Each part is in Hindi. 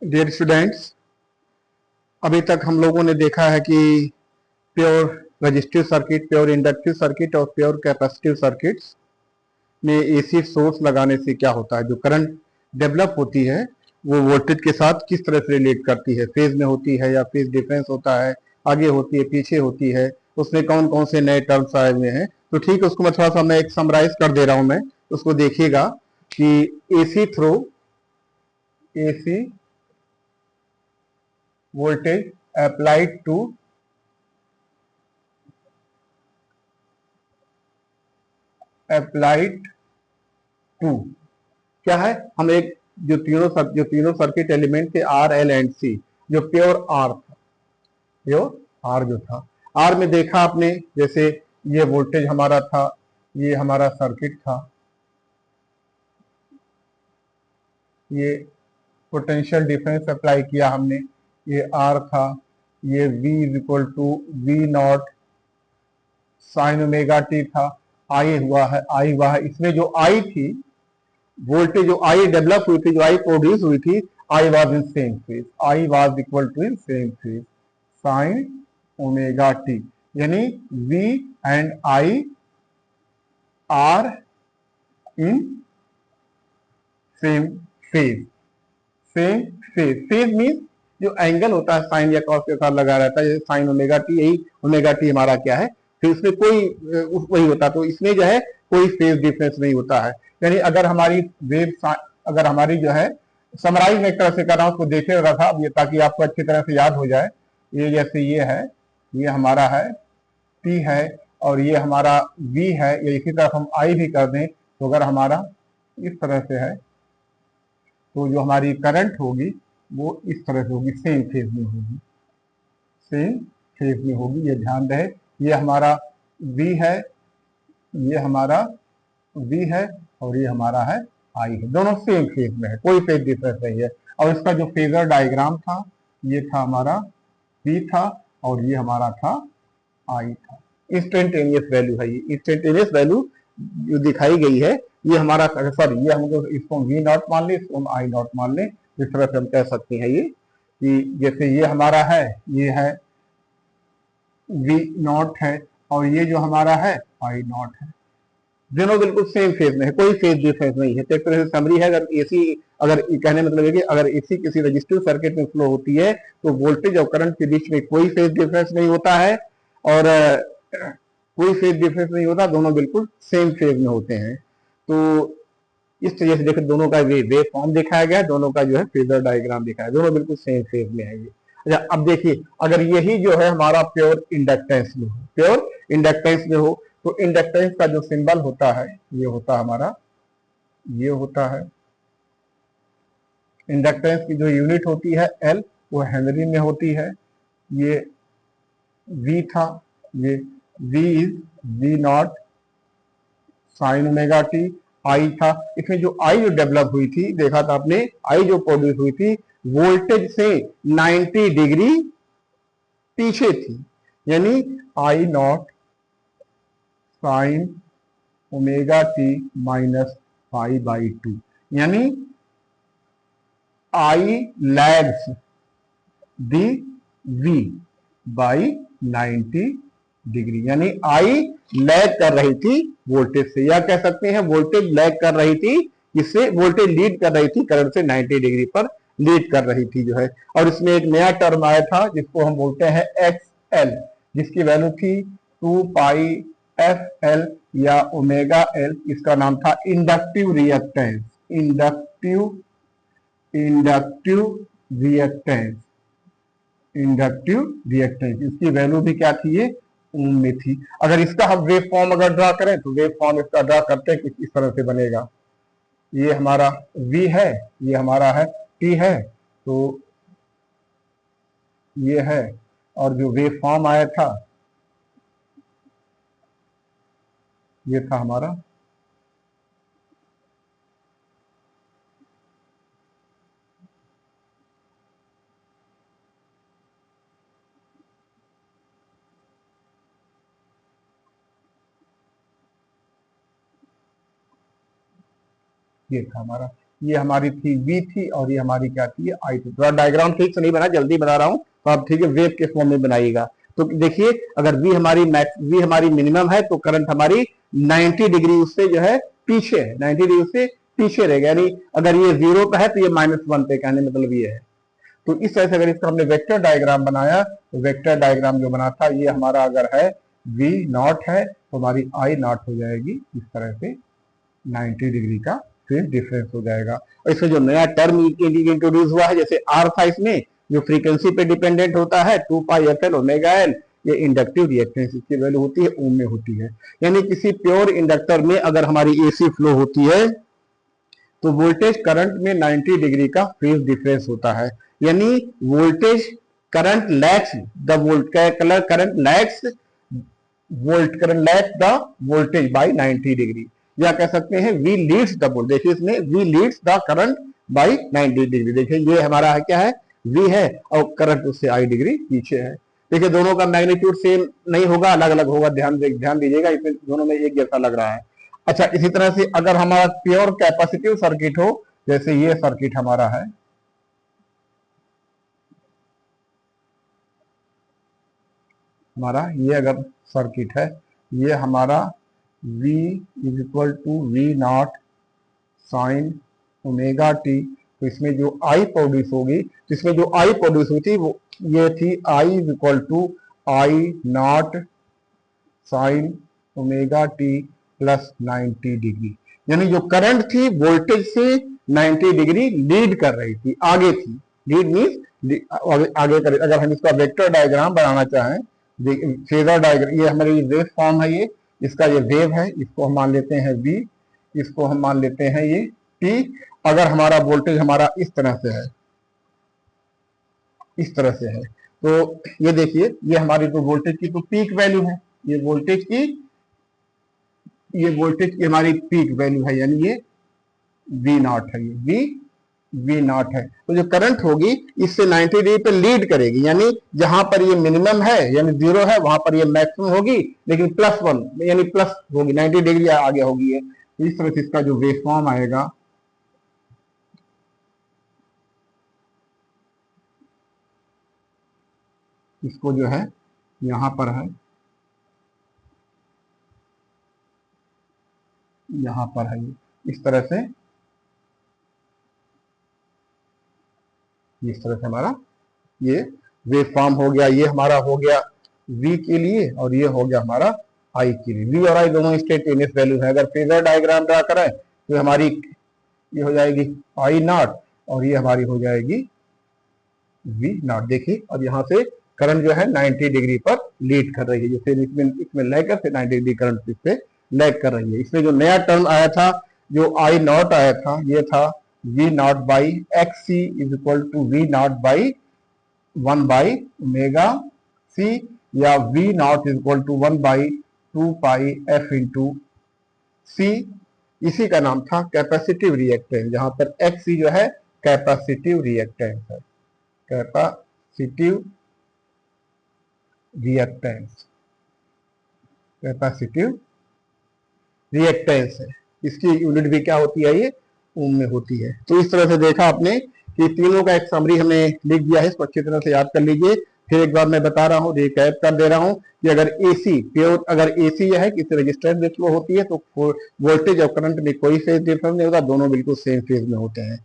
डियर स्टूडेंट्स, अभी तक हम लोगों ने देखा है कि pure resistive circuit, pure inductive circuit और प्योर कैपेसिटिव सर्किट्स में एसी सोर्स लगाने से क्या होता है। जो करंट डेवलप होती है वो वोल्टेज के साथ किस तरह से रिलेट करती है, फेज में होती है या फेज डिफरेंस होता है, आगे होती है पीछे होती है, उसमें कौन कौन से नए टर्म्स आए हुए हैं। तो ठीक है, उसको मैं थोड़ा सा मैं एक समराइज कर दे रहा हूं। मैं उसको देखिएगा कि AC through AC voltage applied to क्या है। हम एक जो तीनों सर्किट एलिमेंट थे आर एल एंड सी, जो प्योर आर था, प्योर आर जो था, आर में देखा आपने, जैसे ये वोल्टेज हमारा था, ये हमारा सर्किट था, ये पोटेंशियल डिफरेंस अप्लाई किया हमने, ये आर था, ये V is equal to V naught sine omega T था, आई हुआ है। इसमें जो आई थी, वोल्टेज जो आई डेवलप हुई थी, जो आई प्रोड्यूस हुई थी, I was in same phase, I was equal to in same phase sine omega T, यानी V and I are in same phase. Same phase, phase mean जो एंगल होता है साइन या कॉस के साथ लगा रहता है, जैसे साइन ओमेगा टी, यही ओमेगा टी हमारा क्या है, फिर उसमें कोई वही होता है। तो इसमें जो है कोई फेज डिफरेंस नहीं होता है। यानी अगर हमारी अगर हमारी जो है समराइज में एक तरह से कर रहा हूं, उसको देखे रहा था अब ये, ताकि आपको अच्छी तरह से याद हो जाए। ये जैसे ये है, ये हमारा है टी है, और ये हमारा वी है, या इसी तरफ हम आई भी कर दें, तो अगर हमारा इस तरह से है तो जो हमारी करंट होगी वो इस तरह से होगी, सेम फेज में होगी, सेम फेज में होगी, ये ध्यान रहे। ये हमारा V है, ये हमारा V है, और ये हमारा है I है, दोनों सेम फेज में है, कोई फेज डिफरेंस नहीं है। और इसका जो फेजर डायग्राम था, ये था हमारा V था, और ये हमारा था I था। इंस्टेंटेनियस वैल्यू है, ये इंस्टेंटेनियस वैल्यू जो दिखाई गई है, ये हमारा, सॉरी, ये हमको इसको V नॉट मान ले, इसको हम I नॉट मान ले, इस तरह से हम कह सकते हैं ये कि जैसे ये हमारा है, ये है V नॉट है, और ये जो हमारा है I नॉट है, दोनों बिल्कुल सेम फेज में है, कोई फेज डिफरेंस नहीं है। तो एक तरह से समरी है, अगर एसी, अगर कहने मतलब है कि अगर एसी किसी रजिस्टिव सर्किट में फ्लो होती है तो वोल्टेज और करंट के बीच में कोई फेज डिफरेंस नहीं होता है, और कोई फेज डिफरेंस नहीं होता, दोनों बिल्कुल सेम फेज में होते हैं। तो इस तरह से देखो, दोनों का वे फॉर्म दिखाया गया है, दोनों का जो है फेजर डायग्राम दिखाया है, दोनों बिल्कुल सेम फेज में है ये। अच्छा, अब देखिए, अगर यही जो है हमारा प्योर इंडक्टेंस में हो, प्योर इंडक्टेंस में हो, तो इंडक्टेंस का जो सिंबल होता है, ये होता हमारा, ये होता है इंडक्टेंस की जो यूनिट होती है एल, वो हेनरी में होती है। ये वी था, ये V is V naught sine omega T, I था। इसमें जो आई जो डेवलप हुई थी, देखा था आपने, आई जो प्रोड्यूस हुई थी वोल्टेज से 90 डिग्री पीछे थी, यानी I naught sine omega T minus pi by two, यानी I lags the V by 90 degree, यानी आई लैग कर रही थी वोल्टेज से, या कह सकते हैं वोल्टेज लैग कर रही थी, इससे वोल्टेज लीड कर रही थी करंट से 90 डिग्री पर लीड कर रही थी जो है। और इसमें एक नया टर्म आया था जिसको हम बोलते हैं एक्स एल, जिसकी वैल्यू थी 2 पाई एफ एल या ओमेगा एल। इसका नाम था inductive reactance, inductive inductive reactance, inductive reactance, इसकी वैल्यू भी क्या थी, ये ओम में थी। अगर इसका हम वेव फॉर्म अगर ड्रा करें, तो वेव फॉर्म इसका ड्रा करते हैं, कुछ इस तरह से बनेगा। ये हमारा V है, ये हमारा है T है, तो ये है, और जो वेव फॉर्म आया था ये था हमारा, ये था हमारा, ये हमारी थी वी थी और ये हमारी क्या थी, आई थी। थोड़ा डायग्राम ठीक से नहीं बना, जल्दी बना रहा हूँ, तो आप ठीक है वेव के फॉर्म में बनाइएगा। तो देखिए अगर वी हमारी मिनिमम है तो करंट हमारी 90 डिग्री उससे जो है पीछे है, 90 डिग्री उससे पीछे रहेगा। यानी अगर ये 0 पे है तो ये -1 पे, कहने मतलब ये है। तो इस तरह से अगर इसका हमने वेक्टर डायग्राम बनाया, तो वेक्टर डायग्राम जो बना था ये हमारा अगर है वी नॉट है तो हमारी आई नॉट हो जाएगी इस तरह से 90 डिग्री का फिर डिफरेंस हो जाएगा। और इसमें जो नया टर्म इंट्रोड्यूस हुआ है, जैसे आर था इसमें, जो फ्रीक्वेंसी पे डिपेंडेंट होता है 2πfl ओमेगा एल, ये इंडक्टिव रिएक्टेंस इसकी वैल्यू होती है ओम में होती है। यानी किसी प्योर इंडक्टर में अगर हमारी एसी फ्लो होती है तो वोल्टेज करंट में 90 डिग्री का फेज डिफरेंस होता है। यानी voltage current lags the voltage by 90 degree, या कह सकते हैं वी लीड्स द वोल्टेज, देखिए इसमें V leads the current by 90 degree. देखिए ये हमारा है क्या है, वी है, और करंट उससे आई डिग्री पीछे है। देखिए दोनों का मैग्नीट्यूड सेम नहीं होगा, अलग अलग होगा, ध्यान दीजिएगा, इसमें दोनों में एक जैसा लग रहा है। अच्छा, इसी तरह से अगर हमारा प्योर कैपेसिटिव सर्किट हो, जैसे ये सर्किट हमारा है, हमारा ये अगर सर्किट है, ये हमारा V is equal to V naught sine omega T, तो इसमें जो आई प्रोड्यूस होगी, तो इसमें जो आई प्रोड्यूस हुई थी वो ये थी I is equal to I naught sine omega T plus 90 degree. यानी जो करंट थी वोल्टेज से 90 डिग्री लीड कर रही थी, आगे थी। लीड मीन्स आगे कर, अगर हम इसका वेक्टर डायग्राम बनाना चाहें, फेजर डायग्राम, ये हमारी वेव फॉर्म है, ये इसका ये वेव है, इसको हम मान लेते हैं v, इसको हम मान लेते हैं ये t। अगर हमारा वोल्टेज हमारा इस तरह से है, इस तरह से है, तो ये देखिए ये हमारी तो वोल्टेज की तो पीक वैल्यू है, ये वोल्टेज की हमारी पीक वैल्यू है, यानी ये वी नॉट है, ये वी नॉट है। तो जो करंट होगी इससे 90 डिग्री पे लीड करेगी, यानी जहां पर ये मिनिमम है यानी 0 है वहां पर ये मैक्सिमम होगी, लेकिन +1 यानी प्लस होगी, 90 डिग्री आगे होगी ये। तो इस तरह से इसका जो वेव फॉर्म आएगा, इसको जो है यहां पर है, यहां पर है, इस तरह से, इस तरह से हमारा ये वेव फॉर्म हो गया। ये हमारा हो गया V के लिए और ये हो गया हमारा I के लिए। V और I दोनों इंस्टेंटेनियस वैल्यू है। अगर फेजर डायग्राम ड्रा करें तो हमारी ये हो जाएगी I नॉट और ये हमारी हो जाएगी V नॉट। देखिए अब यहाँ से करंट जो है 90 डिग्री पर लीड कर रही है, जैसे इसमें लैग करते 90 डिग्री करंट इस पे लैग कर रही है। इसमें जो नया टर्म आया था, जो I नॉट आया था, ये था V naught by X C is equal to V naught by 1 by omega C, या V naught is equal to 1 by 2 pi F into C. इसी का नाम था कैपेसिटिव रिएक्टेंस, जहां पर एक्स सी जो है कैपेसिटिव रिएक्टेंस है, कैपेसिटिव रिएक्टेंस, कैपेसिटिव रिएक्टेंस है। इसकी यूनिट भी क्या होती है, ये ओम में होती है। तो इस तरह से देखा आपने कि तीनों का एक समरी हमने लिख दिया है, इसको अच्छी तरह से याद कर लीजिए। फिर एक बार मैं बता रहा हूँ, रिकैप कर दे रहा हूँ कि अगर एसी प्योर, अगर एसी है किसी रजिस्टेंस में फ्लो होती है तो वोल्टेज और करंट में कोई फेज डिफरेंस नहीं होता, दोनों बिल्कुल सेम फेज में होते हैं,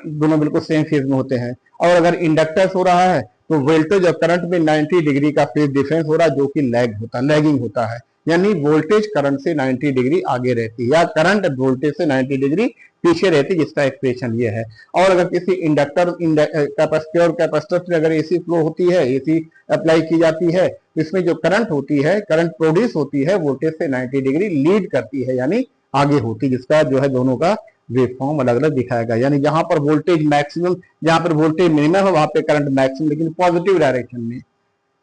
दोनों बिल्कुल सेम फेज में होते हैं। और अगर इंडक्टर्स हो रहा है तो वोल्टेज और करंट में 90 डिग्री का फेज डिफरेंस हो रहा है, जो कि लैगिंग होता है, यानी वोल्टेज करंट से 90 डिग्री आगे रहती है या करंट वोल्टेज से 90 डिग्री पीछे रहती है, जिसका एक्सप्रेशन ये है। और अगर किसी इंडक्टर कैपेसिटर कैपेसिटर में अगर एसी फ्लो होती है, एसी अप्लाई की जाती है, तो इसमें जो करंट होती है, करंट प्रोड्यूस होती है वोल्टेज से 90 डिग्री लीड करती है, यानी आगे होती, जिसका जो है दोनों का वेव फॉर्म अलग अलग दिखाएगा। यानी जहां पर वोल्टेज मैक्सिमम, जहां पर वोल्टेज मिनिमम है वहां पे करंट मैक्सिमम, लेकिन पॉजिटिव डायरेक्शन में।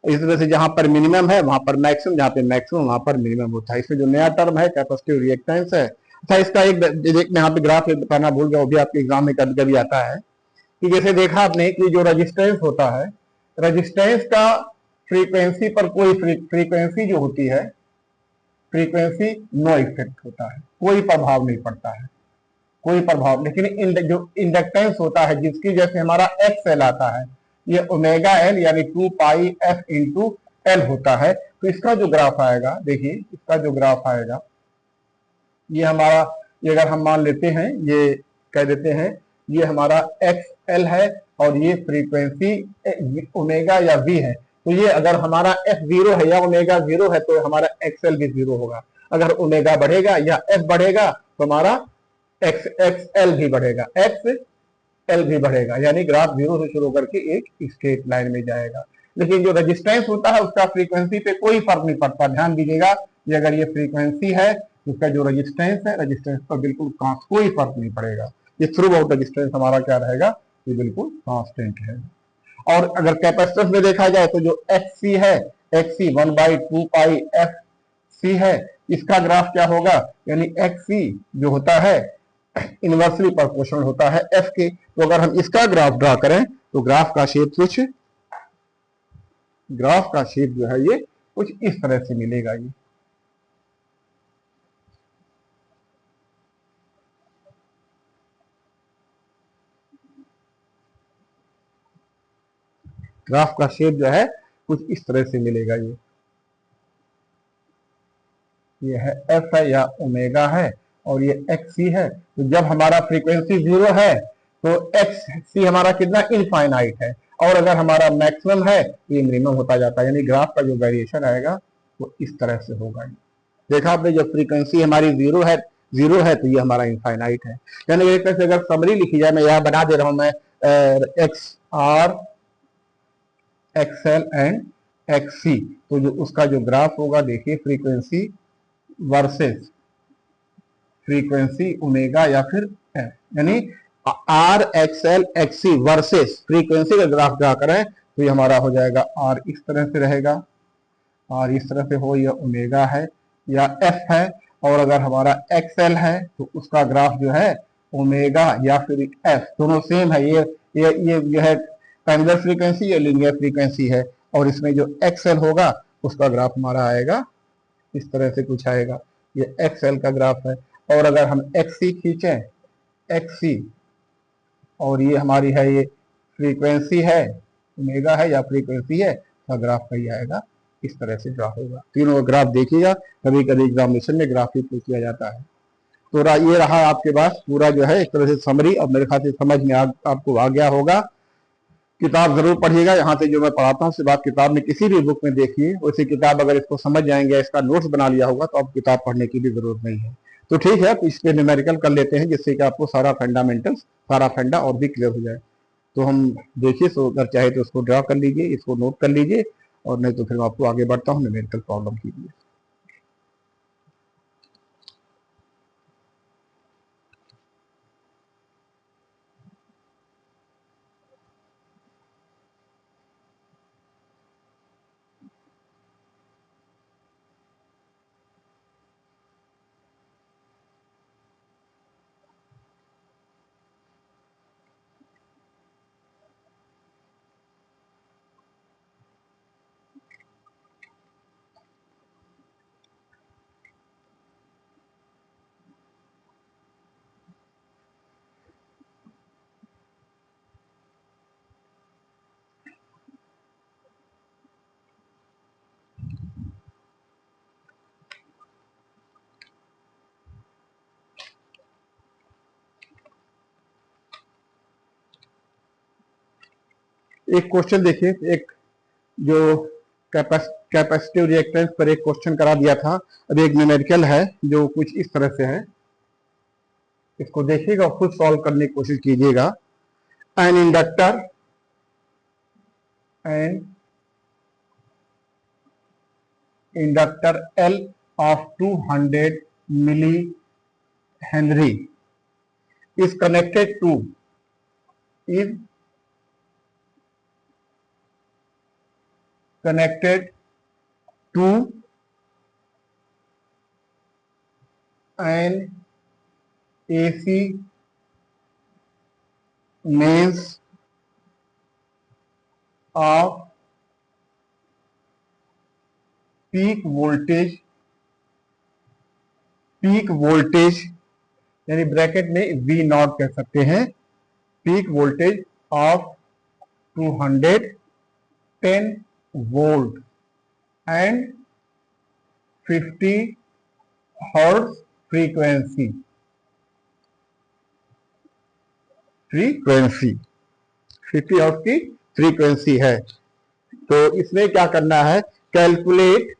इस तरह से जहां पर मिनिमम है वहां पर मैक्सिमम, जहां पे मैक्सिमम वहां पर मिनिमम होता है। इसमें जो नया टर्म है कैपेसिटिव रिएक्टेंस है। अच्छा, इसका एक मैं यहाँ पे ग्राफ बताना भूल गया, वो भी आपके एग्जाम में कभी कभी आता है कि जैसे देखा आपने कि जो रजिस्टेंस होता है, रजिस्टेंस का फ्रीक्वेंसी पर कोई फ्रीक्वेंसी जो होती है, फ्रीक्वेंसी नो इफेक्ट होता है, कोई प्रभाव नहीं पड़ता है। कोई प्रभाव, लेकिन जो इंडक्टेंस होता है जिसकी जैसे हमारा एक्स एल आता है, ये ओमेगा एल यानी 2 पाई एफ इंटू एल होता है। तो इसका जो ग्राफ आएगा, देखिए इसका जो ग्राफ आएगा, ये हमारा, ये अगर हम मान लेते हैं, ये कह देते हैं ये हमारा एक्स एल है और ये फ्रीक्वेंसी ओमेगा या वी है। तो ये अगर हमारा एफ जीरो है या ओमेगा जीरो है तो हमारा एक्स एल भी जीरो होगा। अगर ओमेगा बढ़ेगा या एफ बढ़ेगा तो हमारा एक्स एक्स एल भी बढ़ेगा, एक्स एल भी बढ़ेगा, यानी ग्राफ जीरो से शुरू करके एक स्ट्रेट लाइन में जाएगा। लेकिन जो रेजिस्टेंस होता है उसका फ्रीक्वेंसी पे कोई फर्क नहीं पड़ता। ध्यान दीजिएगा, ये अगर ये फ्रीक्वेंसी है उसका जो रेजिस्टेंस है, रेजिस्टेंस पर बिल्कुल कोई फर्क नहीं पड़ेगा। ये थ्रू आउट रेजिस्टेंस हमारा क्या रहेगा, ये बिल्कुल कांस्टेंट है। और अगर कैपेसिटेंस में देखा जाए तो जो एक्स सी है, एक्स सी 1/2 पाई एफ सी है, इसका ग्राफ क्या होगा, यानी एक्स सी जो होता है इनवर्सली प्रोपोर्शनल होता है एफ के। तो अगर हम इसका ग्राफ ड्रा करें तो ग्राफ का शेप जो है ये कुछ इस तरह से मिलेगा। ये ग्राफ का शेप जो है कुछ इस तरह से मिलेगा। ये है एफ है या ओमेगा है और ये एक्स सी है। तो जब हमारा फ्रीक्वेंसी जीरो है तो एक्स सी हमारा कितना इनफाइनाइट है, और अगर हमारा मैक्सिमम है तो ये मिनिमम होता जाता है। यानी ग्राफ का जो वेरिएशन आएगा वो इस तरह से होगा। देखा आपने, जब फ्रीक्वेंसी हमारी जीरो है तो ये हमारा इनफाइनाइट है। यानी एक तरह से अगर समरी लिखी जाए, मैं यहाँ बना दे रहा हूं, मैं X R X L and X C, तो जो उसका जो ग्राफ होगा, देखिए फ्रीक्वेंसी वर्सेस फ्रीक्वेंसी ओमेगा या फिर एफ, यानी R X L X C versus frequency का ग्राफ ड्रा करें तो ये हमारा हो जाएगा आर इस तरह से रहेगा, आर इस तरह से हो, या ओमेगा है या एफ है। और अगर हमारा एक्स एल है तो उसका ग्राफ जो है ओमेगा या फिर एफ, दोनों सेम है। ये जो है ट्रायंगुलर फ्रीक्वेंसी या लीनियर फ्रीक्वेंसी है, और इसमें जो एक्स एल होगा उसका ग्राफ हमारा आएगा इस तरह से कुछ आएगा। ये एक्स एल का ग्राफ है। और अगर हम एक्स सी खींचें, एक्स सी, और ये हमारी है, ये फ्रीक्वेंसी है, ओमेगा है या फ्रीक्वेंसी है, तो ग्राफ का ही आएगा इस तरह से ड्रा होगा। तीनों ग्राफ देखिएगा, कभी कभी एग्जामिनेशन में ग्राफ ही पूछ लिया जाता है। तो ये रहा आपके पास पूरा जो है एक तरह से समरी, और मेरे ख्याल से समझ में आपको आ गया होगा। किताब जरूर पढ़िएगा, यहाँ से जो मैं पढ़ाता हूँ सिर्फ आप किताब में किसी भी बुक में देखिए, वैसी किताब अगर इसको समझ जाएंगे, इसका नोट्स बना लिया होगा तो आप किताब पढ़ने की भी जरूरत नहीं है। तो ठीक है, तो इसके न्यूमेरिकल कर लेते हैं जिससे कि आपको सारा फंडामेंटल्स, सारा फंडा और भी क्लियर हो जाए। तो हम देखिए, सो अगर चाहे तो उसको ड्रा कर लीजिए, इसको नोट कर लीजिए, और नहीं तो फिर मैं आपको आगे बढ़ता हूँ न्यूमेरिकल प्रॉब्लम के लिए। एक क्वेश्चन देखिए, एक जो कैपेसिटिव रिएक्टेंस पर एक क्वेश्चन करा दिया था। अब एक न्यूमेरिकल है जो कुछ इस तरह से है, इसको देखिएगा, खुद सॉल्व करने की कोशिश कीजिएगा। An inductor L of 200 milli Henry is connected to an AC mains of peak voltage यानी ब्रैकेट में वी नॉट कह सकते हैं, peak voltage of 210 volt and 50 hertz frequency 50 hertz की फ्रीक्वेंसी है। तो इसमें क्या करना है, calculate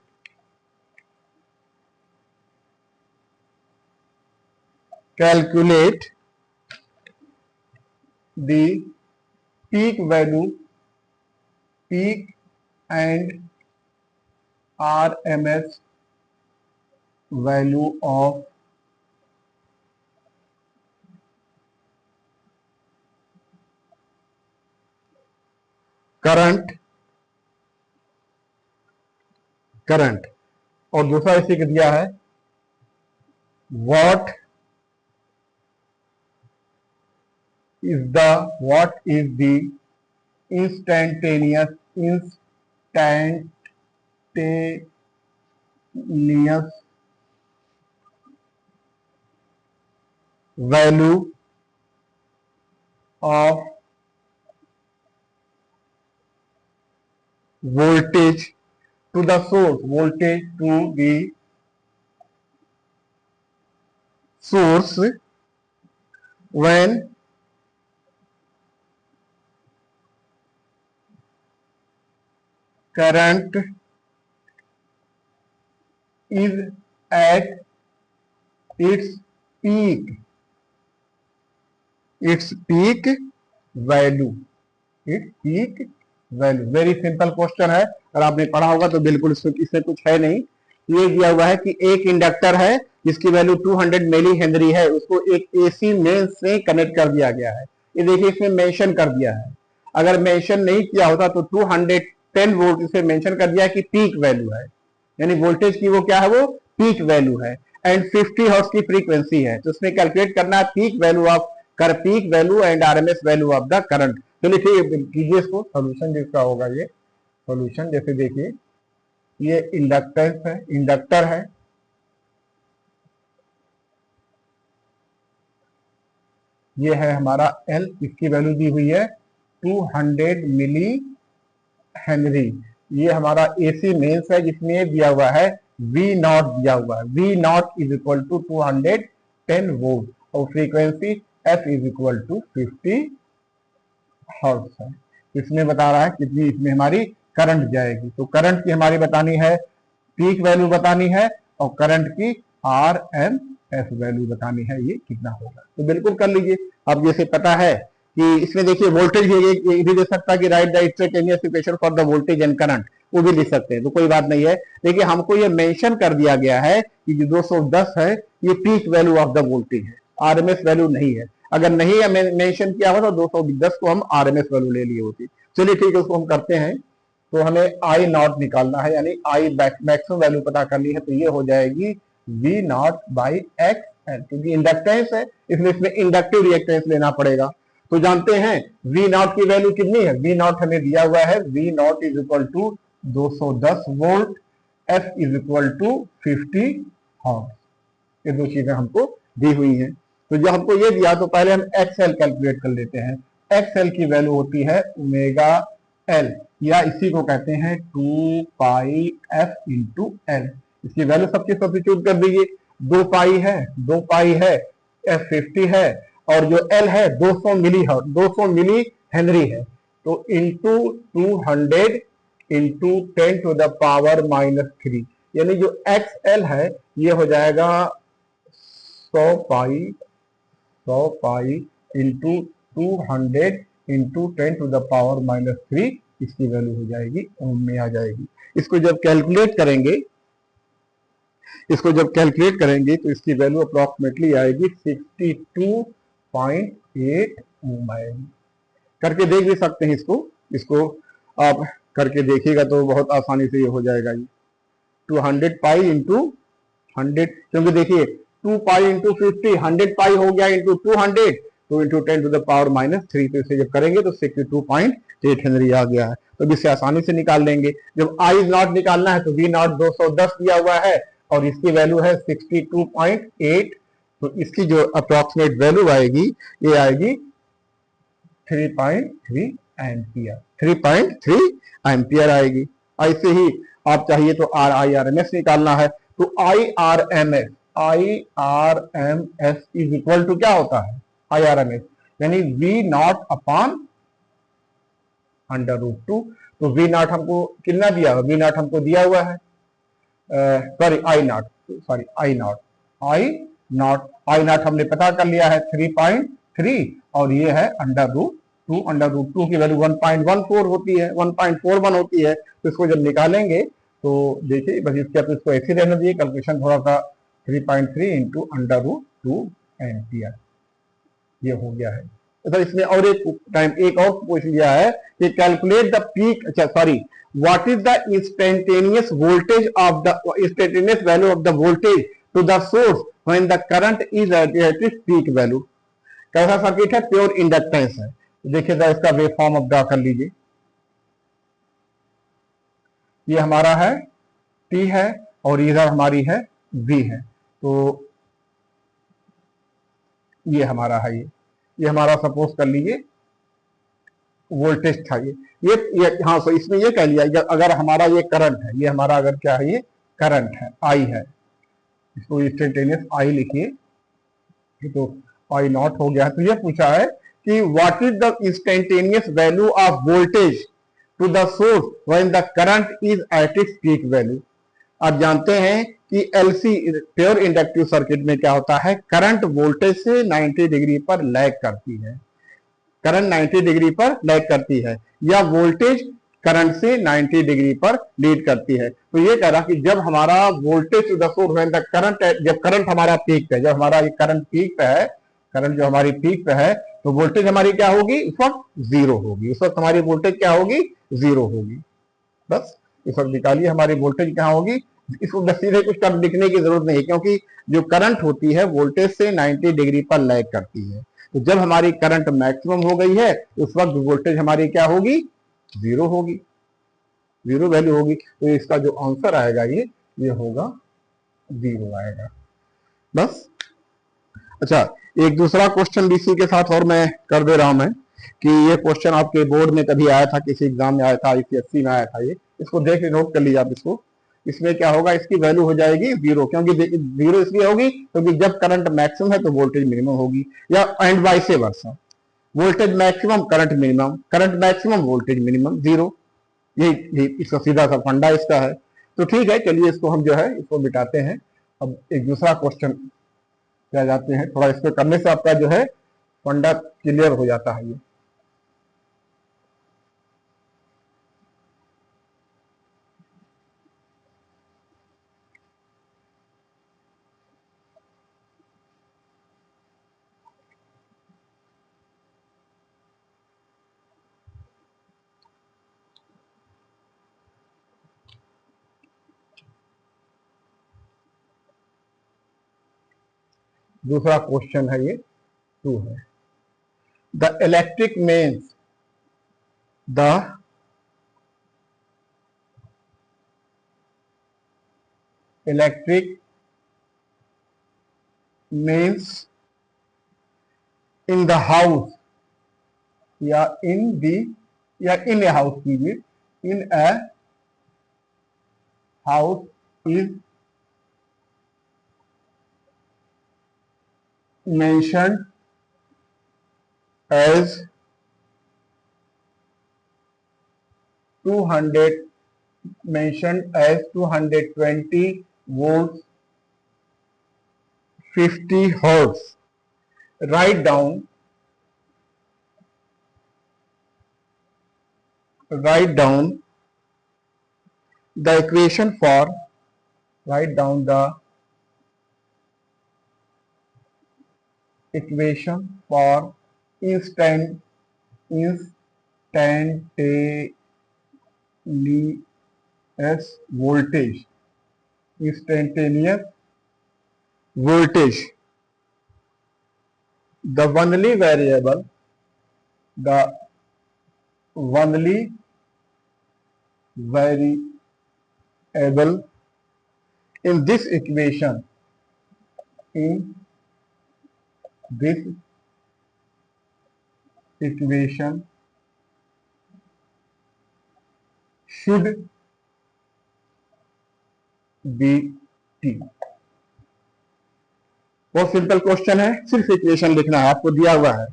the peak value, peak and RMS value of current और दूसरा इसी को दिया है what is the instantaneous value of voltage to the source, voltage to the source when current is at its peak value, very simple question है, अगर आपने पढ़ा होगा तो बिल्कुल इसमें कुछ है नहीं। ये दिया हुआ है कि एक इंडक्टर है जिसकी वैल्यू 200 मिली हेनरी है, उसको एक एसी मेंस से कनेक्ट कर दिया गया है। ये देखिए इसमें मेंशन कर दिया है, अगर मेंशन नहीं किया होता तो 210 वोल्ट इसे मेंशन कर दिया कि पीक वैल्यू है, यानी वोल्टेज की वो क्या है, वो पीक वैल्यू है एंड 50 हर्ट्ज की फ्रीक्वेंसी है। तो उसमें कैलकुलेट करना है peak value and RMS value of the current. तो लिखिए कीजिए इसको, सोल्यूशन जिसका होगा ये सोल्यूशन, जैसे देखिए ये इंडक्टर है, ये है हमारा L, इसकी वैल्यू दी हुई है 200 मिली हेनरी। ये हमारा एसी मेंस है जिसमें दिया हुआ है V नॉट दिया हुआ है, V naught is equal to 210 volt और frequency F is equal to 50 hertz है। इसमें बता रहा है कितनी इसमें हमारी करंट जाएगी। तो करंट की हमारी बतानी है, पीक वैल्यू बतानी है और करंट की RMS वैल्यू बतानी है, ये कितना होगा। तो बिल्कुल कर लीजिए। अब जैसे पता है कि इसमें देखिए वोल्टेज भी दे सकता है कि right the instantaneous equation for the voltage and current, वो भी लिख सकते हैं, तो कोई बात नहीं है। देखिए हमको ये मेंशन कर दिया गया है कि जो 210 है ये peak value of the voltage है, आरएमएस वैल्यू नहीं है। अगर नहीं मेंशन किया होता तो 210 को हम आरएमएस वैल्यू ले लिए होती। चलिए ठीक है, उसको हम करते हैं। तो हमें आई नॉट निकालना है, यानी आई मैक्सिमम वैल्यू पता करनी है। तो ये हो जाएगी V naught by X L, क्योंकि इंडक्टेंस है इसलिए इसमें इंडक्टिव रिएक्टेंस लेना पड़ेगा। तो जानते हैं वी नॉट की वैल्यू कितनी है, वी नॉट हमें दिया हुआ है, V naught is equal to 210 volt, F is equal to 50 hertz. ये दो चीजें हमको दी हुई हैं। तो जब हमको ये दिया तो पहले हम एक्सएल कैलकुलेट कर लेते हैं। एक्सएल की वैल्यू होती है ओमेगा एल, या इसी को कहते हैं 2 पाई एफ इंटू एल। इसकी वैल्यू सबकी सब्स्टिट्यूट कर दीजिए। 2 पाई है, एफ 50 है और जो एल है 200 मिली हेनरी है। तो into 200 into 10 to the power -3, यानी जो एक्स एल है ये हो जाएगा 100 pi into 200 into 10 to the power -3, इसकी वैल्यू हो जाएगी ओम में आ जाएगी। इसको जब कैलकुलेट करेंगे तो इसकी वैल्यू अप्रोक्सीमेटली आएगी 62.8 ओम आएगी। करके देख भी सकते हैं इसको आप करके देखिएगा तो बहुत आसानी से ये हो जाएगा। ये 200 पाई इंटू 100, क्योंकि देखिए 2 पाई इंटू 50, 100 पाई हो गया इंटू 200, तो इंटू 10 टू द पावर -3, तो इसे जब करेंगे तो 62.8 हेनरी आ गया है। तो इससे आसानी से निकाल लेंगे। जब आई नॉट निकालना है तो वी नॉट 210 दिया हुआ है और इसकी वैल्यू है 62.8 तो इसकी जो अप्रोक्सीमेट वैल्यू आएगी ये आएगी 3.3 एम्पियर, 3.3 एम्पियर आएगी। ऐसे ही आप चाहिए तो IRMS निकालना है, तो IRMS इज इक्वल टू क्या होता है, IRMS यानी V0 अपॉन √2। तो V0 हमको कितना दिया हुआ, V0 हमको दिया हुआ है, सॉरी I0 हमने पता कर लिया है 3.3 और ये है √2 की वैल्यू 1.14 होती है, 1.41 होती है। तो इसको जब निकालेंगे तो देखिए बस इसके आप इसको ऐसे रहने दिए, कैलकुलेशन थोड़ा सा 3.3 इंटू √2 एम्पियर ये हो गया है। तो इसमें और एक और पूछ लिया है कि कैलकुलेट द पीक, अच्छा sorry, what is the instantaneous voltage of the instantaneous value of the voltage to the source when the current is at its peak value। कैसा सर्किट है, प्योर इंडक्टेंस है। देखिए जरा इसका वेव फॉर्म अब ड्रा कर लीजिए। ये हमारा है T है और इधर हमारी है V है। तो ये हमारा है, ये हमारा सपोज कर लीजिए वोल्टेज था ये हाँ, तो इसमें ये कह लिया अगर हमारा ये करंट है, ये हमारा अगर क्या है, ये करंट है, I है, इसको इंस्टेंटेनियस I लिखिए, तो I0 हो गया। तो ये पूछा है कि what is the instantaneous value of voltage to the source when the current is at its peak value. आप जानते हैं कि LC प्योर इंडक्टिव सर्किट में क्या होता है, करंट वोल्टेज से 90 डिग्री पर लैग करती है, करंट 90 डिग्री पर लैग करती है, या वोल्टेज करंट से 90 डिग्री पर लीड करती है। तो ये कह रहा कि जब हमारा voltage to the source when the current, जब करंट हमारा पीक पे है, जब हमारा ये करंट पीक पे है, करंट जो हमारी पीक पे है, तो वोल्टेज हमारी क्या होगी, उस वक्त जीरो होगी, उस वक्त हमारी वोल्टेज क्या होगी, जीरो होगी। बस इस वक्त निकालिए हमारी वोल्टेज क्या होगी। इसको सीधे कुछ कर लिखने की जरूरत नहीं, क्योंकि जो करंट होती है वोल्टेज से 90 डिग्री पर लैग करती है। तो जब हमारी करंट मैक्सिमम हो गई है उस वक्त वोल्टेज हमारी क्या होगी, जीरो होगी, जीरो वैल्यू होगी। तो इसका जो आंसर आएगा ये होगा जीरो आएगा। बस अच्छा, एक दूसरा क्वेश्चन भी इसी के साथ और मैं कर दे रहा हूं मैं, कि ये क्वेश्चन आपके बोर्ड में कभी आया था, किसी एग्जाम में आया था, IPSC में आया था, ये इसको देख के नोट कर लीजिए आप इसको। इसमें क्या होगा, इसकी वैल्यू हो जाएगी जीरो, क्योंकि जीरो इसलिए होगी क्योंकि जब करंट मैक्सिमम है तो वोल्टेज मिनिमम होगी, या and vice versa, voltage maximum current minimum, current maximum voltage minimum, zero. यही इसका सीधा सा फंडा इसका है। तो ठीक है, चलिए इसको हम जो है इसको मिटाते हैं। अब एक दूसरा क्वेश्चन क्या जाते हैं, थोड़ा इसको करने से आपका जो है फंडा क्लियर हो जाता है। ये दूसरा क्वेश्चन है, ये 2 है। The electric means the electric means in the house, या इन दी, या इन ए हाउस कीजिए, in a house is mentioned as 200, mentioned as 220 volts, 50 hertz। Write down the equation for, write down the equation for instantaneous voltage, instantaneous voltage। The only variable, the only variable in this equation, in this equation should be T. बहुत सिंपल क्वेश्चन है, सिर्फ इक्वेशन लिखना है, आपको दिया हुआ है।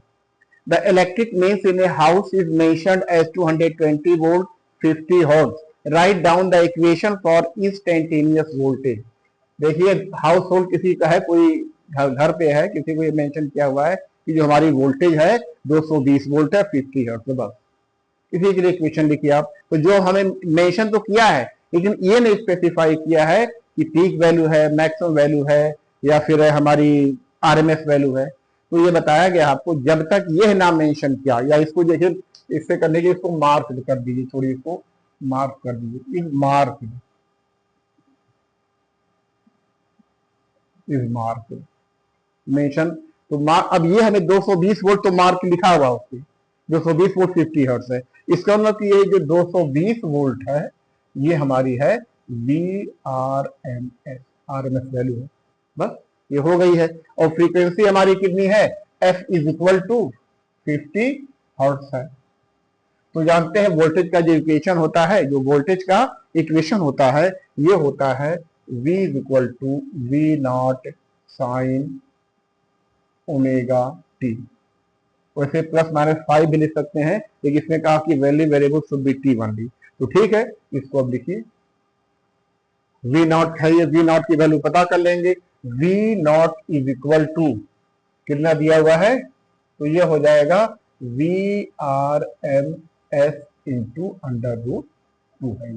The electric means in a house is mentioned as 220 volt 50 hertz. Write down the equation for instantaneous voltage. देखिए हाउस होल्ड किसी का है, कोई घर पे है, किसी को ये मेंशन किया हुआ है कि जो हमारी वोल्टेज है 220 वोल्ट है 50 हर्ट्ज। बस इसी के लिए इक्वेशन लिखिए आप। तो जो हमें मेंशन तो किया है लेकिन ये नहीं स्पेसिफाई किया है कि पीक वैल्यू है, मैक्सिमम वैल्यू है, या फिर हमारी आरएमएस वैल्यू है। तो ये बताया गया आपको, जब तक यह ना मेंशन किया, या इसको देखिए इससे करने के इसको मार्क कर दीजिए, थोड़ी इसको मार्क कर दीजिए, इज मार्क मेंशन। तो अब ये हमें 220 वोल्ट तो मार्क लिखा हुआ उसके, 220 वोल्ट 50 हर्ट्ज है। इसका मतलब कि ये जो 220 वोल्ट है ये हमारी है V R M S, R M S value है। बस ये हो गई है। और फ्रीक्वेंसी हमारी कितनी है, F is equal to 50 hertz है। तो जानते हैं वोल्टेज का जो इक्वेशन होता है, जो वोल्टेज का इक्वेशन होता है ये होता है V is equal to V naught sine omega T. वैसे प्लस माइनस 5 भी लिख सकते हैं, लेकिन इसने कहा कि value variable should be T only. तो ठीक है, इसको अब लिखिए, वी नॉट है, ये वी नॉट की वैल्यू पता कर लेंगे। V naught is equal to कितना दिया हुआ है, तो ये हो जाएगा V R M S into under root 2 है।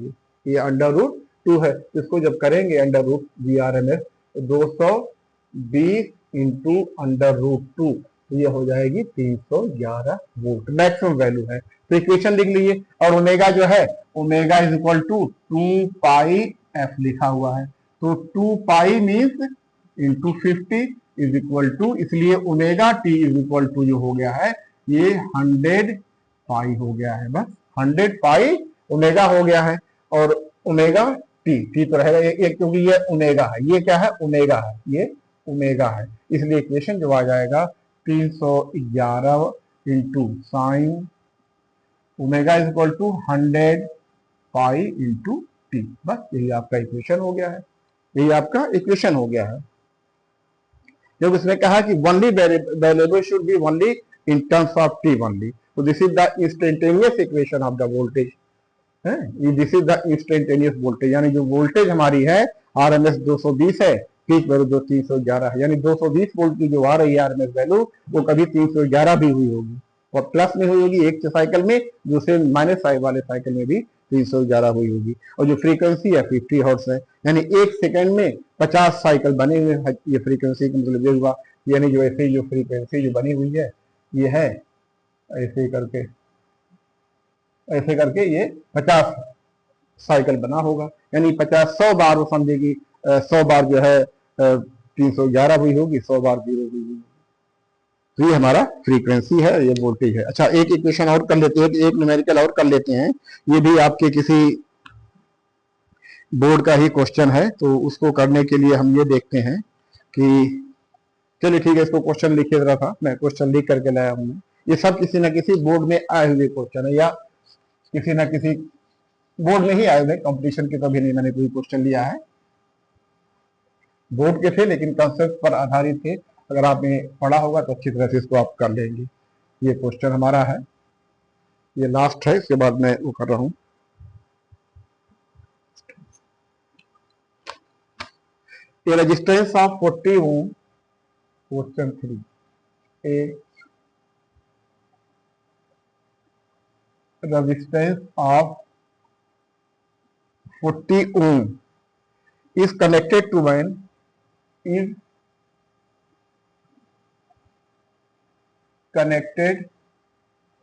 ये अंडर रूट 2 है। इसको जब करेंगे under root V R M S 220 into under root 2, तो ये हो जाएगी 311 वोल्ट, मैक्सिमम वैल्यू है। तो इक्वेशन लिख लीजिए। और ओमेगा जो है, omega is equal to 2 pi F लिखा हुआ है। तो 2 pi means into 50 is equal to, इसलिए omega T is equal to जो हो गया है ये 100 पाई हो गया है। बस 100 पाई ओमेगा हो गया है। और ओमेगा टी तो रहेगा ये, क्योंकि ये ओमेगा है, ये क्या है ओमेगा है, ये ओमेगा है। इसलिए इक्वेशन जो आ जाएगा 311 into sine omega is equal to 100 pi into T. बस यही आपका इक्वेशन हो गया है, यही आपका इक्वेशन हो गया है। जब उसने कहा कि only variable should be only in terms of T only, तो this is the instantaneous equation of the voltage है। This is the instantaneous voltage, यानी जो वोल्टेज हमारी है आरएमएस 220 है, पीक वैल्यू 311 है, यानी 220 वोल्ट की जो आ रही है आरएमएस वैल्यू वो कभी 311 भी हुई होगी, और प्लस में हुई होगी एक साइकिल में, दूसरे माइनस साइड वाले साइकिल में भी 311 हुई होगी। और जो फ्रीक्वेंसी है 50 हर्ट्ज है, यानी एक सेकंड में 50 साइकिल बने हुए हैं। ये फ्रीक्वेंसी का मतलब ये हुआ, यानी जो ऐसे जो फ्रीक्वेंसी जो बनी हुई है ये है ऐसे करके ये 50 साइकिल बना होगा, यानी 50-100 बार वो समझेगी, 100 बार जो है 311 हुई होगी, 100 बार 0 हुई होगी। तो ये हमारा फ्रीक्वेंसी है, ये वोल्टेज है। अच्छा एक इक्वेशन और कर लेते हैं, एक न्यूमेरिकल और कर लेते हैं। ये भी आपके किसी बोर्ड का ही क्वेश्चन है, तो उसको करने के लिए हम ये देखते हैं कि चलिए ठीक है, इसको क्वेश्चन लिखे जरा था, मैं क्वेश्चन लिख करके लाया हूं। ये सब किसी ना किसी बोर्ड में आए हुए क्वेश्चन है, या किसी ना किसी बोर्ड में ही आए हुए, कंपटीशन के कभी नहीं मैंने कोई क्वेश्चन लिया है, बोर्ड के थे लेकिन कंसेप्ट पर आधारित थे। अगर आपने पढ़ा होगा तो अच्छी तरह से इसको आप कर लेंगे। ये क्वेश्चन हमारा है, ये लास्ट है, इसके बाद मैं वो कर रहा हूं। A resistance of 40 ohm, question 3, a resistance of 40 ohm is connected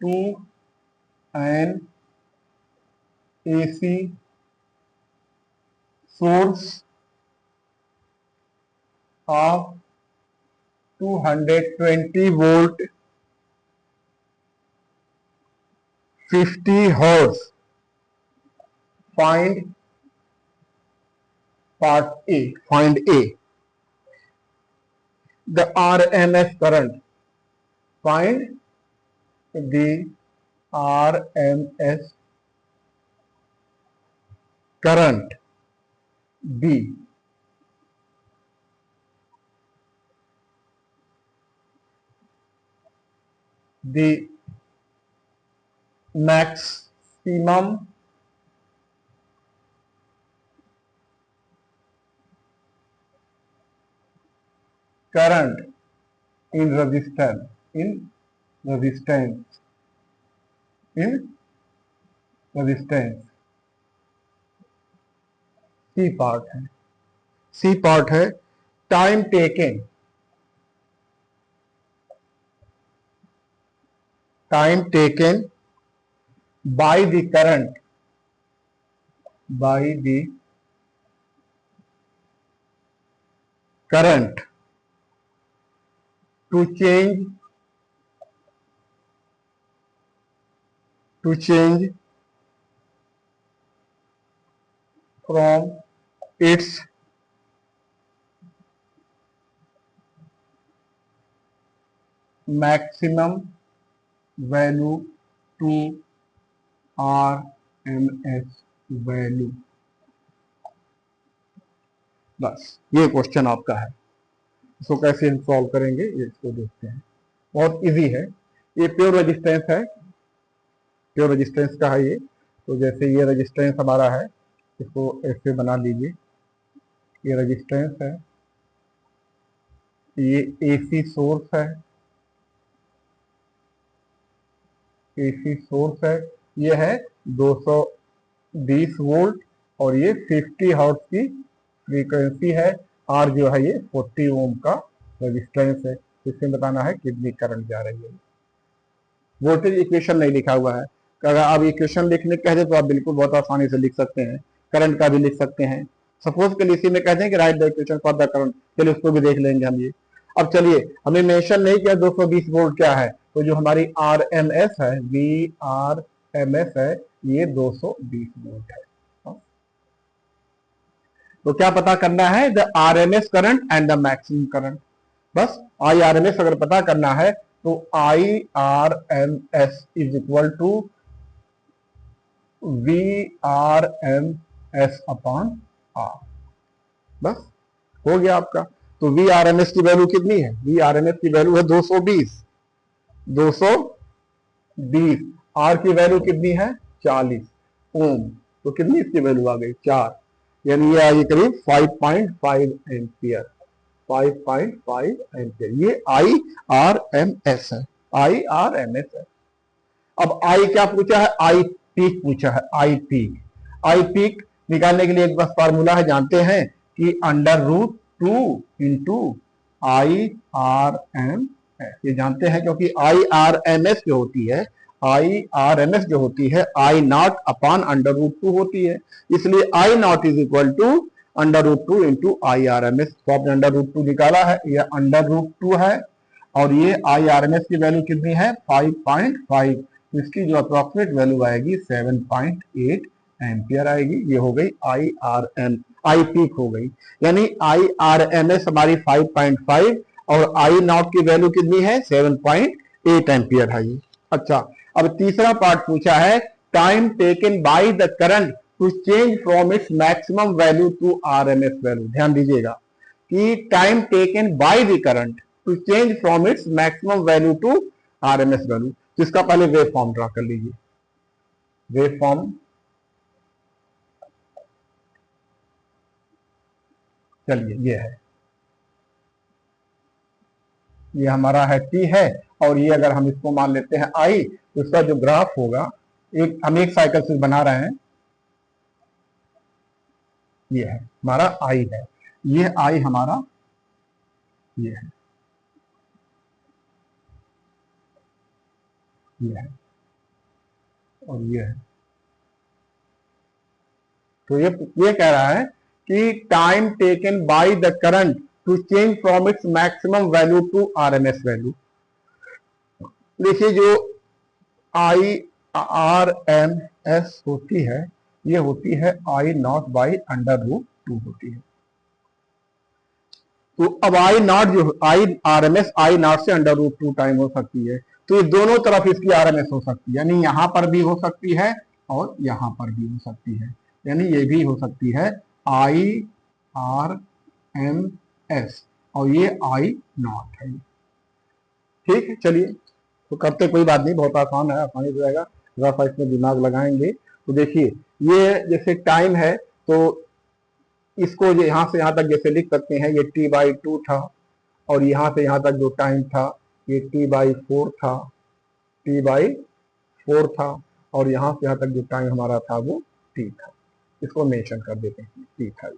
to an AC source of 220 volt 50 hertz. Find part A. Find A. The RMS current find the RMS current B, the maximum current in resistance, in resistance, in resistance. C part है, सी पार्ट है time taken, time taken by the current, by the current to change from its maximum value to RMS value. बस ये क्वेश्चन आपका है, इसको कैसे हम सॉल्व करेंगे ये इसको देखते हैं। बहुत इजी है, ये प्योर रेजिस्टेंस है, प्योर रेजिस्टेंस का है ये। तो जैसे ये रेजिस्टेंस हमारा है, इसको ऐसे बना लीजिए, ये रेजिस्टेंस है, ये AC सोर्स है, AC सोर्स है, ये है 220 वोल्ट और ये 50 हर्ट्ज की फ्रीक्वेंसी है। R जो है ये 40 ओम का रेजिस्टेंस है। इसमें बताना है कितनी करंट जा रही है। वोल्टेज इक्वेशन नहीं लिखा हुआ है, अगर आप इक्वेशन लिखने कह दे तो आप बिल्कुल बहुत आसानी से लिख सकते हैं, करंट का भी लिख सकते हैं। सपोज के लिए इसी में कह दें कि right the equation for the current, चलिए उसको भी देख लेंगे हम ये। अब चलिए, हमने मेंशन नहीं किया 220 वोल्ट क्या है, तो जो हमारी RMS है, VRMS है, ये 220 वोल्ट है। तो क्या पता करना है, the RMS current and the maximum current. बस IRMS अगर पता करना है तो IRMS is equal to VRMS upon R। बस हो गया आपका। तो VRMS की वैल्यू कितनी है, VRMS की वैल्यू है 220, 220। R की वैल्यू कितनी है 40 ओम, तो कितनी इसकी वैल्यू आ गई 4, यानी ये आई करीब 5.5 एम्पियर, 5.5 एम्पियर। ये IRMS है, IRMS है। अब I क्या पूछा है, I पीक पूछा है, I पीक। I पीक निकालने के लिए एक बस फार्मूला है, जानते हैं कि √2 इंटू IRMS, ये जानते हैं क्योंकि IRMS जो होती है, IRMS जो होती है I नॉट अपॉन √2 होती है, इसलिए I नॉट is equal to √2 into IRMS। तो आपने √2 निकाला है, यह √2 है और ये IRMS की वैल्यू कितनी है 5.5, तो इसकी जो अप्रोक्सीमेट वैल्यू आएगी 7.8 एम्पियर आएगी। ये हो गई I पीक हो गई, यानी IRMS हमारी 5.5 और I नॉट की वैल्यू कितनी है 7.8 एम्पियर है ये। अच्छा, अब तीसरा पार्ट पूछा है, time taken by the current to change from its maximum value to RMS value. ध्यान दीजिएगा कि time taken by the current to change from its maximum value to RMS value. जिसका पहले वेव फॉर्म ड्रा कर लीजिए, वेव फॉर्म, चलिए ये है, ये हमारा है T है और ये अगर हम इसको मान लेते हैं I, तो इसका जो ग्राफ होगा, एक हम एक साइकिल से बना रहे हैं, ये है हमारा I है, ये I हमारा ये है, ये है और ये है। तो ये कह रहा है कि time taken by the current to change from its maximum value to RMS value. देखिए जो IRMS होती है, ये होती है I नॉट बाई √2 होती है। तो अब आई नॉट जो आई आरएमएस आई नॉट से अंडर रूट 2 टाइम हो सकती है, तो ये दोनों तरफ इसकी आरएमएस हो सकती है, यानी यहां पर भी हो सकती है और यहां पर भी हो सकती है, यानी ये भी हो सकती है आई आर एम एस और ये आई नॉट है। ठीक है, चलिए तो करते, कोई बात नहीं, बहुत आसान है, आसानी से जाएगा, थोड़ा सा इसमें दिमाग लगाएंगे। तो देखिए ये जैसे टाइम है तो इसको यहां से यहां तक जैसे लिख सकते हैं, ये t/2 था और यहां से यहां तक जो टाइम था ये t/4 था, t/4 था और यहां से यहां तक जो टाइम हमारा था वो t था, इसको मेंशन कर देते हैं t था।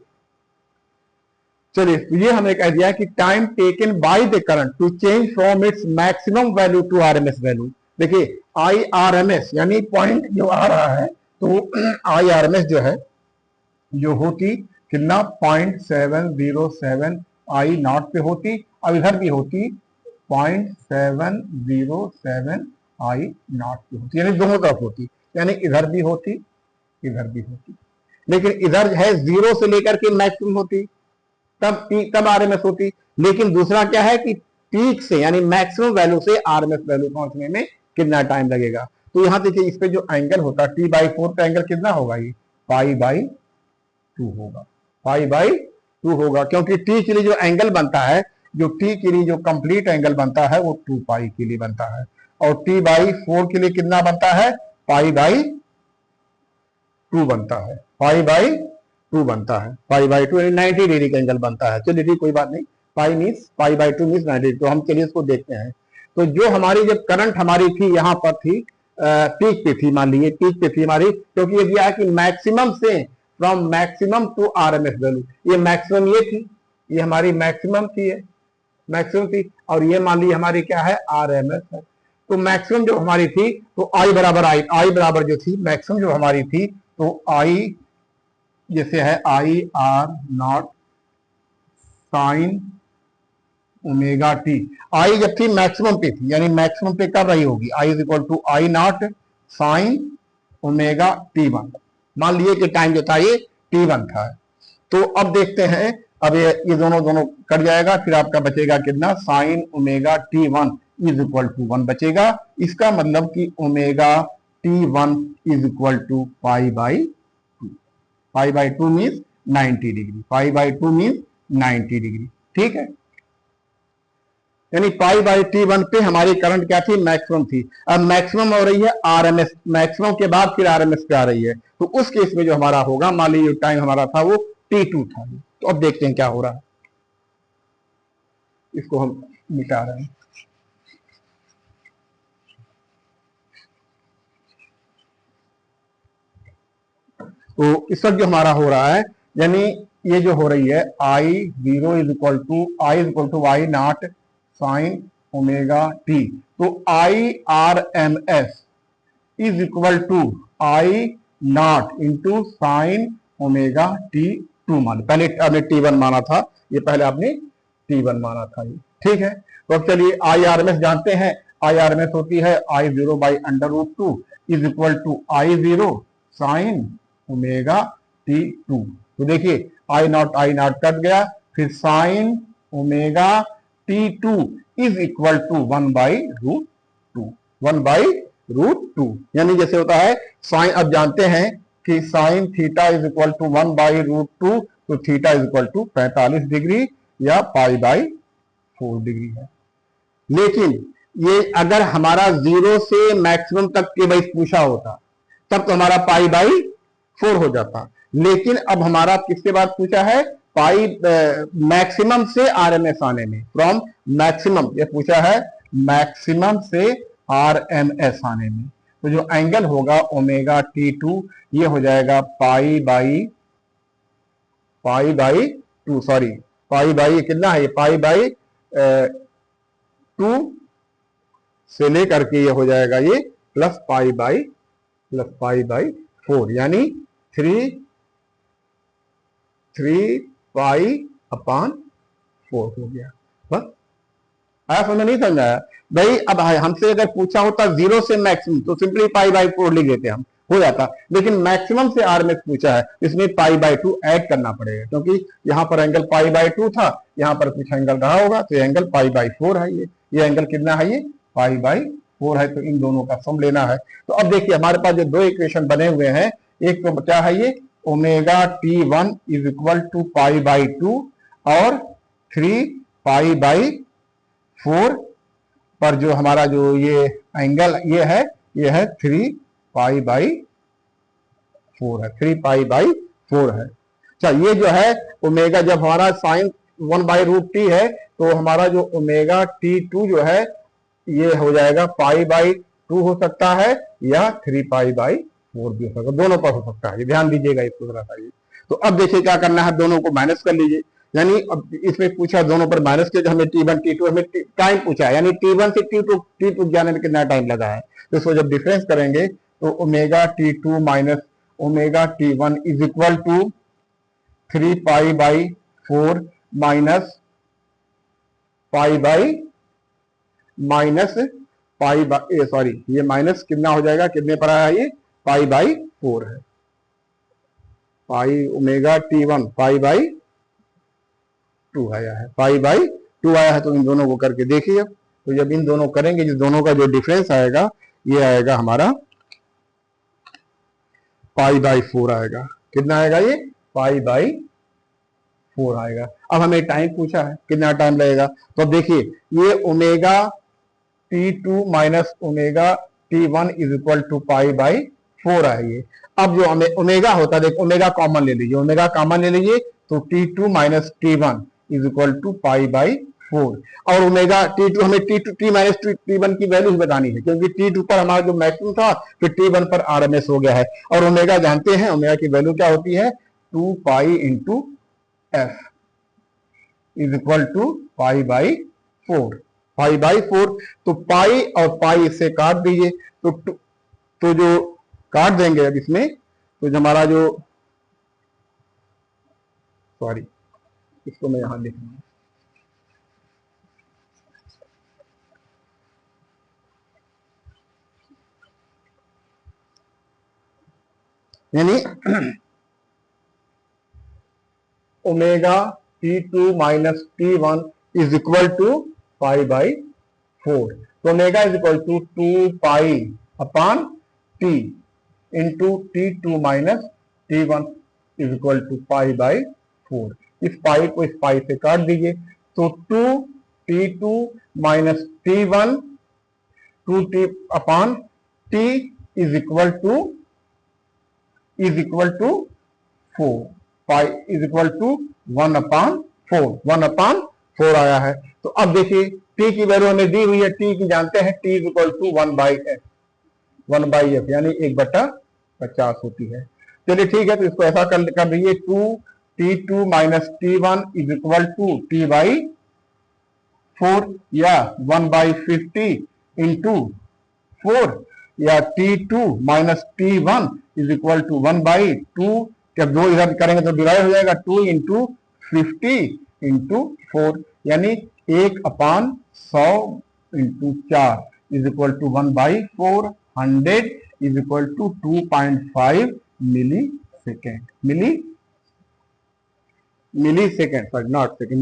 चलिए ये हमें कह दिया कि time taken by the current to change from its maximum value to RMS value. देखिए आई आरएमएस यानी पॉइंट जो आ रहा है, तो आई आरएमएस जो है जो होती कितना 0.707 आई नॉट पे होती, अब इधर भी होती 0.707 आई नॉट पे होती, यानी दोनों तरफ होती, यानी इधर भी होती इधर भी होती, लेकिन इधर है 0 से लेकर के मैक्सिमम होती, तब आरएमएस होती। लेकिन दूसरा क्या है कि पीक से यानी मैक्सिमम वैल्यू से आरएमएस वैल्यू पहुंचने में कितना टाइम लगेगा। तो यहां देखिए इस पे जो एंगल होता है t/4 का एंगल कितना होगा, ये π/2 होगा, π/2 होगा, क्योंकि t के लिए जो एंगल बनता है, जो t के लिए जो कंप्लीट एंगल बनता है वो 2π के लिए बनता है, और t/4 के लिए कितना बनता है, π/2 बनता है, π/2 बनता है, π/2 यानी 90 डिग्री का एंगल बनता है। चलिए ठीक, कोई बात नहीं, π/2 मीन्स 90। तो हम चलिए इसको देखते हैं। तो जो हमारी जब करंट हमारी थी यहाँ पर थी, पीक पे थी, मान लीजिए पीक पे थी हमारी, क्योंकि ये दिया है कि मैक्सिमम से from maximum to RMS value, ये मैक्सिमम ये थी, ये हमारी मैक्सिमम थी, मैक्सिमम थी, और ये मान लीजिए हमारी क्या है, आरएमएस है। तो मैक्सिमम जो हमारी थी तो आई बराबर जो थी मैक्सिमम जो हमारी थी, तो आई जैसे है I R naught sine omega T, I जब थी मैक्सिमम पे थी, यानी मैक्सिमम पे कब रही होगी, I is equal to I naught sine omega t1, मान लिए कि टाइम जो था ये t1 था। तो अब देखते हैं, अब ये दोनों कट जाएगा, फिर आपका बचेगा कितना, sine omega t1 is equal to 1 बचेगा। इसका मतलब कि omega t1 is equal to π/2 means 90 degree, π/2 means 90 degree. ठीक है, यानी π/t1 पे हमारी करंट क्या थी, मैक्सिमम थी। अब मैक्सिमम हो रही है आरएमएस, मैक्सिमम के बाद फिर आरएमएस पे आ रही है, तो उस केस में जो हमारा होगा, मान लीजिए टाइम हमारा था वो t2 था। तो अब देखते हैं क्या हो रहा है, इसको हम मिटा रहे हैं। तो इस वक्त जो हमारा हो रहा है, यानी ये जो हो रही है I0 is equal to I naught sine omega T, तो IRMS is equal to I naught into sine omega t2 मान, पहले आपने t1 माना था, ये पहले आपने t1 माना था ये। ठीक है, तो अब चलिए IRMS जानते हैं, IRMS होती है I0/√2 is equal to I0 sine omega t2। तो देखिए आई नॉट कट गया, फिर sine omega t2 is equal to 1/√2, यानी जैसे होता है साइन, अब जानते हैं कि sine theta is equal to 1/√2, तो theta is equal to 45 degree या π/4 डिग्री है। लेकिन ये अगर हमारा 0 से मैक्सिमम तक के बेस पूछा होता तब तो हमारा π/4 हो जाता, लेकिन अब हमारा किसके बाद पूछा है, मैक्सिमम से आरएमएस आने में, फ्रॉम मैक्सिमम, ये पूछा है मैक्सिमम से आरएमएस आने में। तो जो एंगल होगा ओमेगा t2 ये हो जाएगा π/2, सॉरी π/, कितना है ये, π/2 से लेकर के ये हो जाएगा ये प्लस π/4, यानी 3π/4 हो गया। बस आया समझ, नहीं समझ आया भाई। अब हमसे अगर पूछा होता 0 से मैक्सिमम तो सिंपली π/4 लिख देते हम, हो जाता, लेकिन मैक्सिमम से आरएमएस पूछा है, इसमें π/2 ऐड करना पड़ेगा, क्योंकि यहाँ पर एंगल π/2 था, यहाँ पर कुछ एंगल रहा होगा, तो एंगल π/4 है। ये एंगल कितना है, ये π/4 है, तो इन दोनों का सम लेना है। तो अब देखिए हमारे पास जो दो इक्वेशन बने हुए हैं, एक तो क्या है, ये omega T1 is equal to π/2 और 3π/4 पर जो हमारा जो ये एंगल ये है 3π/4 है, 3π/4 है। अच्छा, ये जो है ओमेगा, जब हमारा साइन 1/√t है, तो हमारा जो ओमेगा T2 जो है ये हो जाएगा π/2 हो सकता है या 3π/4 भी हो सकता है, दोनों पर हो सकता है, ध्यान दीजिएगा इसको जरा सा। तो अब देखिए क्या करना है, दोनों को माइनस कर लीजिए, यानी अब इसमें पूछा दोनों पर माइनस किया, हमें T1 T2 हमें टाइम पूछा है, यानी T1 से T2 जाने में कितना टाइम लगा है, तो इसको जब डिफरेंस करेंगे तो omega T2 minus omega T1 is equal to 3π/4 minus sorry ये माइनस कितना हो जाएगा, कितने पर आया, ये π/4 है, ओमेगा T1 π/2 आया है, π/2 आया है। तो इन दोनों को करके देखिए, तो जब इन दोनों करेंगे, जिस दोनों का जो डिफरेंस आएगा, ये आएगा हमारा π/4 आएगा, कितना आएगा, ये π/4 आएगा। अब हमें टाइम पूछा है, कितना टाइम लगेगा, तो अब देखिए ये omega T2 minus omega T1 is equal to π/4 है ये। अब जो ओमेगा होता है, देखो ओमेगा कॉमन ले लीजिए, ओमेगा कॉमन ले लीजिए, तो T2 minus T1 is equal to π/4, और ओमेगा T2 हमें T माइनस T1 की वैल्यू बतानी है, क्योंकि T2 पर हमारा जो मैक्सिमम था, फिर T1 पर आरएमएस हो गया है, और ओमेगा जानते हैं, ओमेगा की वैल्यू क्या होती है, 2π into F is equal to π/4, तो पाई और पाई इससे काट दीजिए, तो जो काट देंगे अब इसमें, तो हमारा जो, सॉरी इसको मैं यहां लिखूंगा, यानी omega T2 minus T1 is equal to π/4, तो omega is equal to 2π/T into T2 minus T1 is equal to π/4। इस पाई को इस पाई से काट दीजिए, तो 2T2 minus T1 2T/T is equal to 4, pi is equal to 1/4 आया है। तो अब देखिए t की वैल्यू हमें दी हुई है, t की जानते हैं, t is equal to 1/f यानी 1/50 होती है। चलिए ठीक है, तो इसको ऐसा कर दीजिए, 2T2 minus T1 is equal to T/4 या 1/50 इंटू 4, या T2 minus T1 is equal to 1/2, जब दो इधर करेंगे तो डिवाइड हो जाएगा, 2 इंटू 50 इंटू 4, यानी 1/100 into 4 is equal to 1/400 is equal to 2.5 millisecond, millisecond, sorry not second,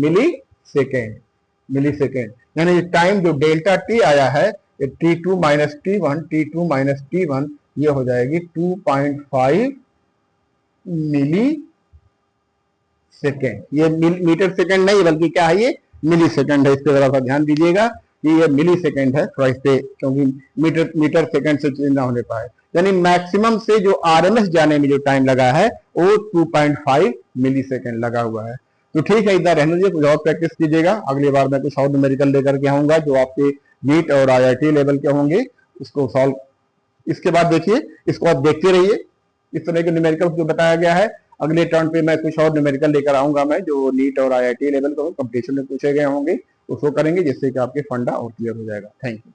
millisecond, यानी टाइम जो डेल्टा टी आया है, T2 माइनस T1 ये हो जाएगी 2.5 मिली सेकेंड। ये मीटर सेकेंड नहीं बल्कि क्या है, ये मिली सेकेंड है, इस पर जरा सा ध्यान दीजिएगा कि ये मिली सेकेंड है, थोड़ा इस पे, क्योंकि मीटर सेकेंड से चेंज ना होने पाए। यानी मैक्सिमम से जो आरएमएस जाने में जो टाइम लगा है वो 2.5 मिली सेकेंड लगा हुआ है। तो ठीक है, इतना रहने दीजिए, कुछ और प्रैक्टिस कीजिएगा, अगली बार मैं कुछ और न्यूमेरिकल लेकर के आऊंगा जो आपके नीट और IIT लेवल के होंगे, उसको सॉल्व। इसके बाद देखिए, इसको आप देखते रहिए, इस तरह के न्यूमेरिकल जो बताया गया है, अगले टर्न पे मैं कुछ और न्यूमेरिकल लेकर आऊंगा, मैं जो नीट और IIT लेवल को कंपटीशन में पूछे गए होंगे उसको करेंगे, जिससे कि आपके फंडा और क्लियर हो जाएगा। Thank you.